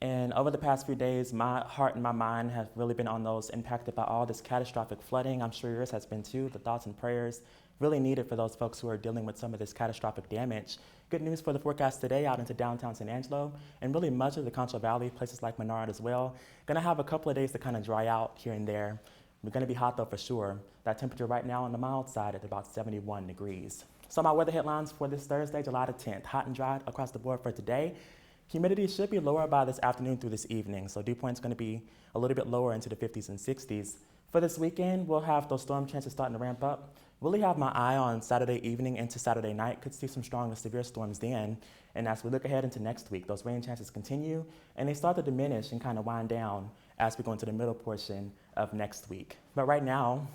And over the past few days, my heart and my mind have really been on those impacted by all this catastrophic flooding. I'm sure yours has been too. The thoughts and prayers really needed for those folks who are dealing with some of this catastrophic damage. Good news for the forecast today out into downtown San Angelo and really much of the Concho Valley, places like Menard as well. Gonna have a couple of days to kind of dry out here and there. We're gonna be hot though for sure. That temperature right now on the mild side at about 71 degrees. So my weather headlines for this Thursday, July the 10th. Hot and dry across the board for today. Humidity should be lower by this afternoon through this evening, so dew point's going to be a little bit lower into the 50s and 60s. For this weekend, we'll have those storm chances starting to ramp up. Really have my eye on Saturday evening into Saturday night. Could see some strong and severe storms then. And as we look ahead into next week, those rain chances continue, and they start to diminish and kind of wind down as we go into the middle portion of next week. But right now,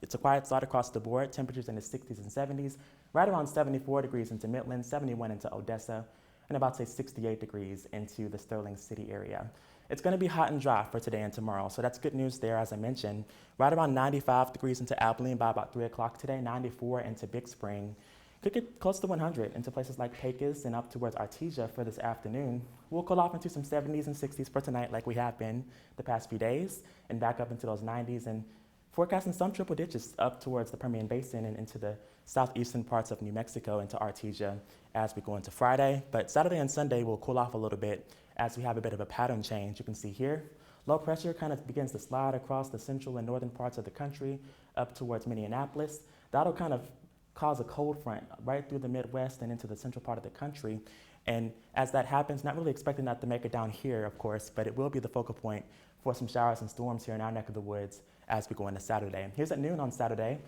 it's a quiet start across the board. Temperatures in the 60s and 70s, right around 74 degrees into Midland, 71 into Odessa, and about, say, 68 degrees into the Sterling City area. It's going to be hot and dry for today and tomorrow, so that's good news there, as I mentioned. Right around 95 degrees into Abilene by about 3 o'clock today, 94 into Big Spring. Could get close to 100 into places like Pecos and up towards Artesia for this afternoon. We'll cool off into some 70s and 60s for tonight like we have been the past few days, and back up into those 90s, and forecasting some triple digits up towards the Permian Basin and into the southeastern parts of New Mexico into Artesia as we go into Friday. But Saturday and Sunday will cool off a little bit as we have a bit of a pattern change. You can see here, low pressure kind of begins to slide across the central and northern parts of the country up towards Minneapolis. That'll kind of cause a cold front right through the Midwest and into the central part of the country. And as that happens, not really expecting that to make it down here, of course, but it will be the focal point for some showers and storms here in our neck of the woods as we go into Saturday. Here's at noon on Saturday,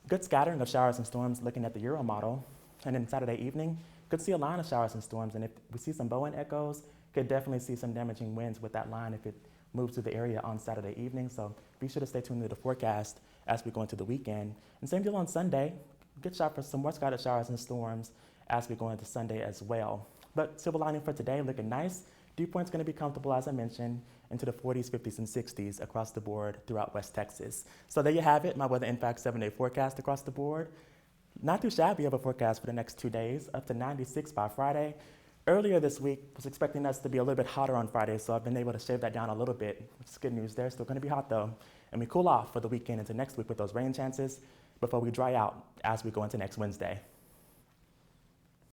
good scattering of showers and storms looking at the Euro model. And then Saturday evening, could see a line of showers and storms. And if we see some Bowen echoes, could definitely see some damaging winds with that line if it moves through the area on Saturday evening. So be sure to stay tuned to the forecast as we go into the weekend. And same deal on Sunday, good shot for some more scattered showers and storms as we go into Sunday as well. But silver lining for today looking nice. Dew point's going to be comfortable, as I mentioned, into the 40s, 50s, and 60s across the board throughout West Texas. So there you have it, my Weather Impact 7-day forecast across the board. Not too shabby of a forecast for the next 2 days, up to 96 by Friday. Earlier this week, was expecting us to be a little bit hotter on Friday, so I've been able to shave that down a little bit, which is good news there. Still going to be hot though. And we cool off for the weekend into next week with those rain chances before we dry out as we go into next Wednesday.